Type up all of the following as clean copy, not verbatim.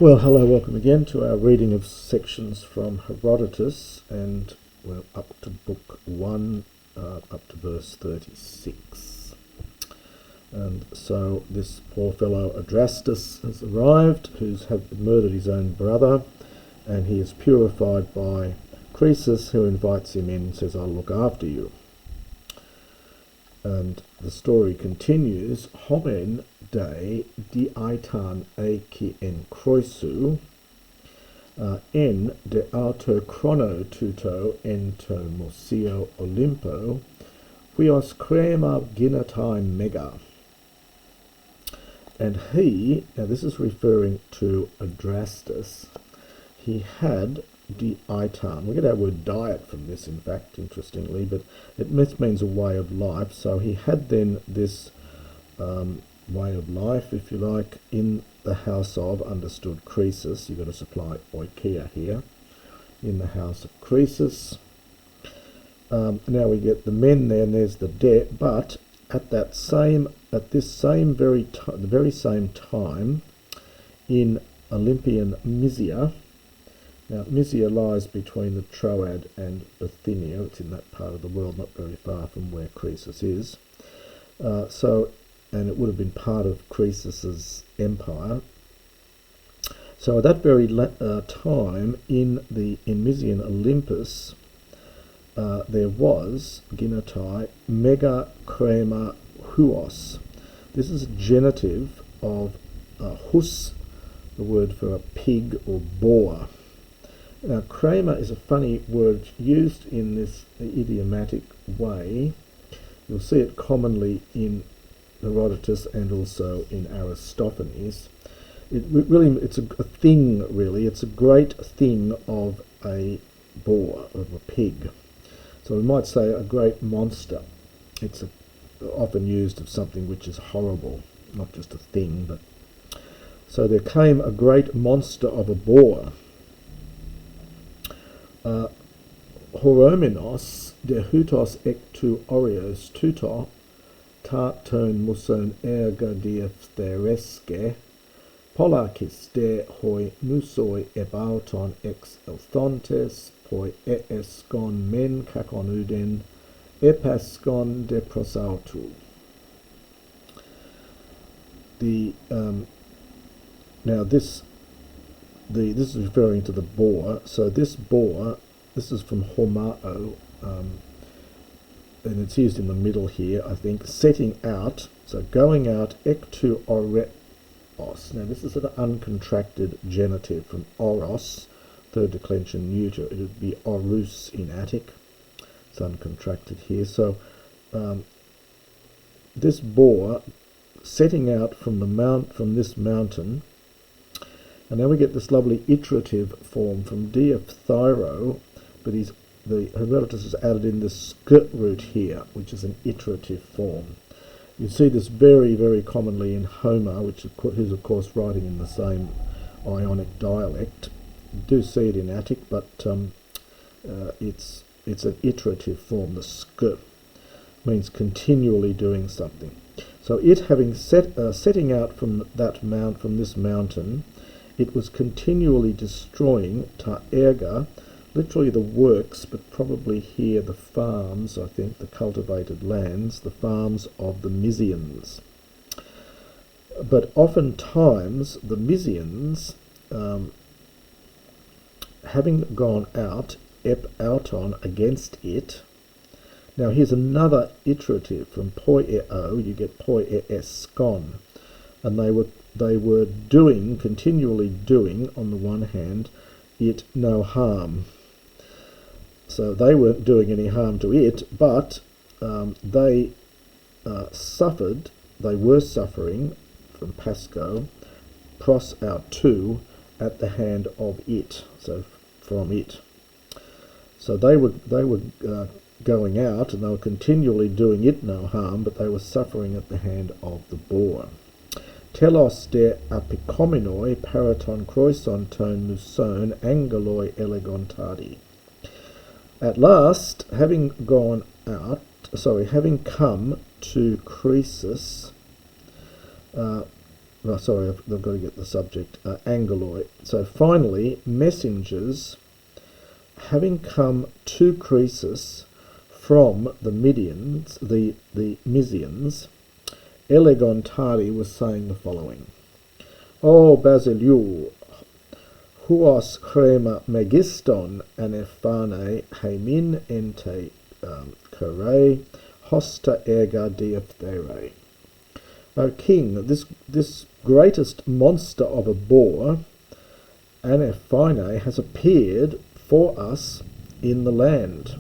Well, hello, welcome again to our reading of sections from Herodotos, and we're up to book 1, up to verse 36. And so this poor fellow Adrastus has arrived, who's murdered his own brother, and he is purified by Kroisos, who invites him in and says, "I'll look after you." And the story continues, Homen de diaitan eki en Kroisu, en de auto chrono tuto ento mosio Olympo, huios crema ginatai mega. And he, now this is referring to Adrastus, he had diaitan. We get our word diet from this, in fact, interestingly, but it means a way of life. So he had then this way of life, if you like, in the house of, understood, Kroisos. You've got to supply oikia here, in the house of Kroisos. Now we get the men there, and there's the debt, but at the very same time, in Olympian Mysia. Now, Mysia lies between the Troad and Bithynia. It's in that part of the world, not very far from where Kroisos is. And it would have been part of Croesus's empire. So at that very time, in Mysian Olympus, there was Ginatai mega crema huos. This is a genitive of hus, the word for a pig or boar. Now, crema is a funny word used in this idiomatic way. You'll see it commonly in Herodotus and also in Aristophanes. It's a thing, really. It's a great thing of a boar, of a pig. So we might say a great monster. It's often used of something which is horrible, not just a thing. But so there came a great monster of a boar. Horomenos de hutos ectu orios tuto ta ton muson erga diaphtereske polakis de hoi musoi ebauton ex elthontes poi eskon men kakonuden epaskon de prosautu. Now this is referring to the boar. So this boar, this is from Homao, and it's used in the middle here, I think, setting out, so going out, ectu oreos. Now this is an uncontracted genitive from oros, third declension neuter. It would be orus in Attic. It's uncontracted here. So this boar setting out from this mountain. And now we get this lovely iterative form from diaphthyro, but Herodotus has added in this sk root here, which is an iterative form. You see this very, very commonly in Homer, who's of course writing in the same Ionic dialect. You do see it in Attic, but it's an iterative form. The sk means continually doing something. So it having setting out from this mountain, it was continually destroying ta erga, literally the works, but probably here the farms, I think, the cultivated lands, the farms of the Mysians. But oftentimes the Mysians, having gone out, ep auton, against it. Now here's another iterative from poi eo, you get poi eskon, and they were continually doing, on the one hand, it no harm. So they weren't doing any harm to it, but they were suffering from Pasco, pros autu, at the hand of it, so from it. So they were going out, and they were continually doing it no harm, but they were suffering at the hand of the boar. Telos de apicominoi paraton kroison ton muson angeloi elegontadi. At last, having come to Kroisos, they've got to get the subject, angeloi. So finally, messengers, having come to Kroisos from the Mysians, Elegon Tari was saying the following: O Basiliou, huos crema megiston anephane heimin ente kare hosta erga diaphthere. O king, this greatest monster of a boar, Anephine, has appeared for us in the land,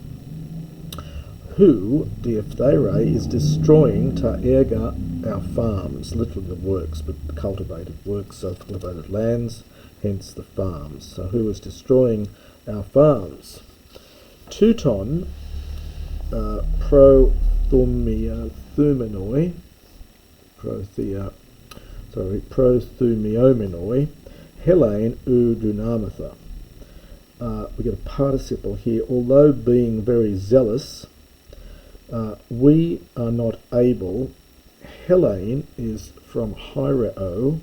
who, diaphthere, is destroying ta erga, our farms, literally the works, but cultivated works, so cultivated lands, hence the farms. So who is destroying our farms? Teuton pro thumiomenoi, Helene u dunamatha. We get a participle here. Although being very zealous, we are not able. Helene is from hyreo,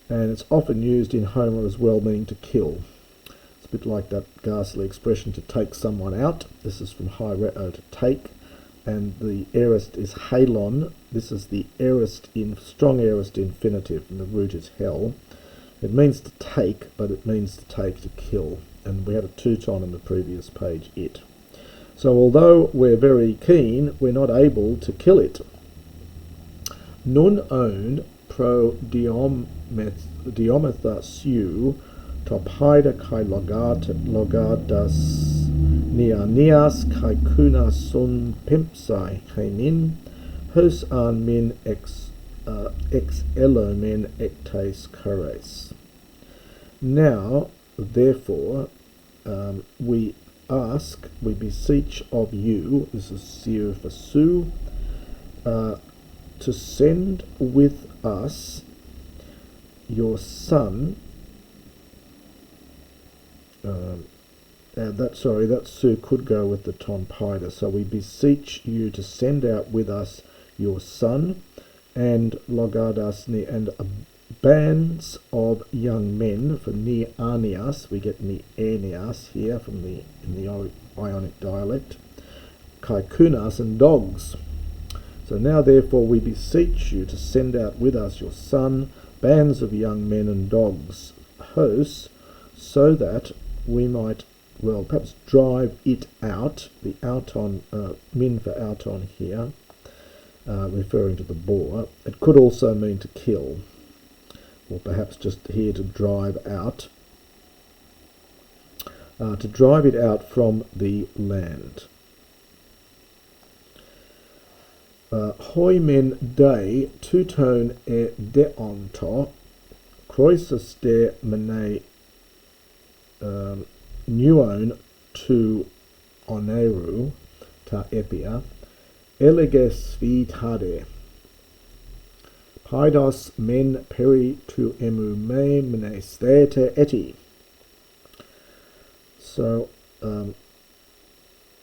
and it's often used in Homer as well, meaning to kill. It's a bit like that ghastly expression to take someone out. This is from hyreo, to take, and the aorist is halon. This is the strong aorist infinitive, and the root is hell. It means to take, but it means to take, to kill. And we had a teuton in the previous page, it. So although we're very keen, we're not able to kill it. Nun own pro diometha su tophaida kai logadas nianias kai kuna sun pimpsai henin hos an min ex elomen ectes chares. Now, therefore, we beseech of you, this is Siu for Su, to send with us your son. That Su could go with the Tonpida. So we beseech you to send out with us your son and Logadasni and bands of young men. For Nianias, we get Nianias here from in the Ionic dialect. Kaikunas and dogs. So now therefore we beseech you to send out with us your son, bands of young men and dogs, hosts, so that we might, perhaps drive it out, the auton, min for auton here, referring to the boar. It could also mean to kill, or perhaps just here to drive out, it out from the land. Hoi men de tuton e deonto, Kroisos de mene nuon tu oneru ta epia, eleges vitade. Paidos men peri tu emu me menestete eti. So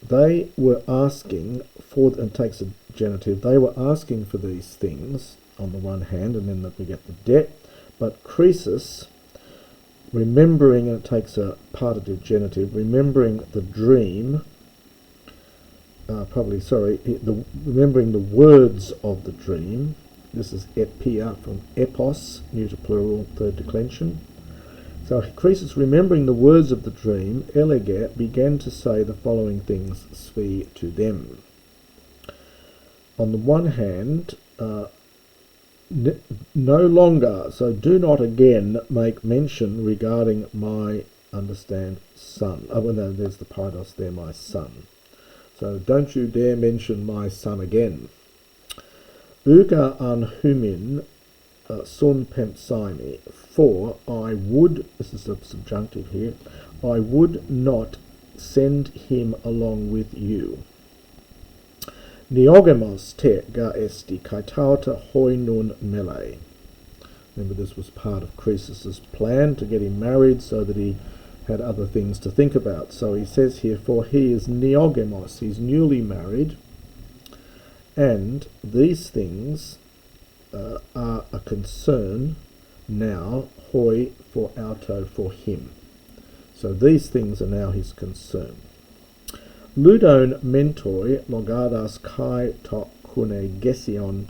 they were asking for, and takes a genitive, they were asking for these things on the one hand, and then we get the debt, but Kroisos, remembering, and it takes a partitive genitive, remembering the dream, remembering the words of the dream. This is epia from epos, neuter plural, third declension. So Kroisos, remembering the words of the dream, Elege began to say the following things, svi, to them. On the one hand, no longer, so do not again make mention regarding my, understand, son. Oh, well, no, there's the paidos there, my son. So don't you dare mention my son again. Uga an humin sun pempsaini, for I would, this is a subjunctive here, I would not send him along with you. Neogemos te ga esti kaitauta hoi nun mele. Remember, this was part of Kroisos' plan to get him married so that he had other things to think about. So he says here, for he is neogemos, he's newly married, and these things are a concern now hoi for auto for him. So these things are now his concern. Ludon mentoi logadas kai to kune gesion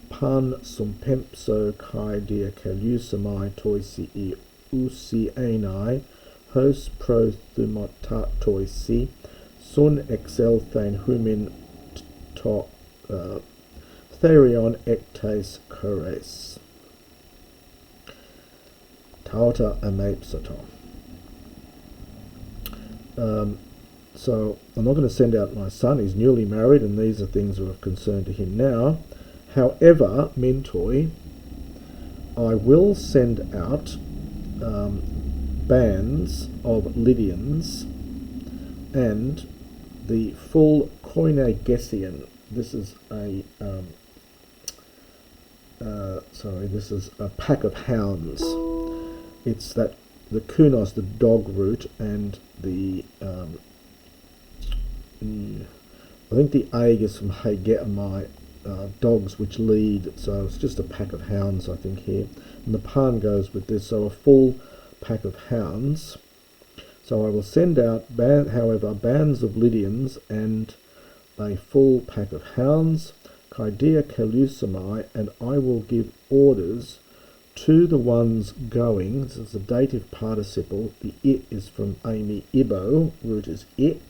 pan sumpempso kai dia kelusamai toisi I usi enai hos pro thumata toisi sun excel than humin to therion ectes cores tauta amapsato. So I'm not going to send out my son. He's newly married, and these are things that are of concern to him now. However, mentoi, I will send out bands of Lydians and the full Koine. This is a pack of hounds. It's that the kunos, the dog root, and the I think the ag is from Hegeamai, dogs which lead, so it's just a pack of hounds I think here, and the pan goes with this, so a full pack of hounds. So I will send out however bands of Lydians and a full pack of hounds, Kaidia Kelusamai, and I will give orders to the ones going. This is the dative participle. The it is from Amy Ibo, root is it,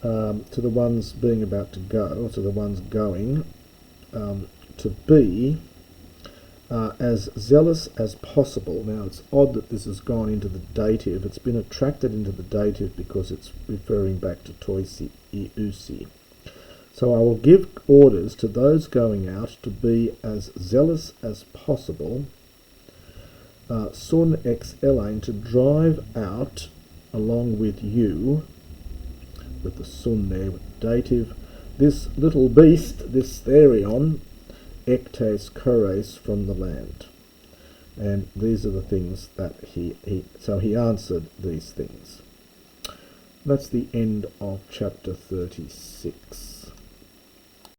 to the ones being about to go, to the ones going, to be as zealous as possible. Now it's odd that this has gone into the dative. It's been attracted into the dative because it's referring back to toisi iusi. So I will give orders to those going out to be as zealous as possible, sun ex elaine, to drive out along with you, with the sun there, with the dative, this little beast, this therion, ectes cores, from the land. And these are the things that so he answered these things. That's the end of chapter 36.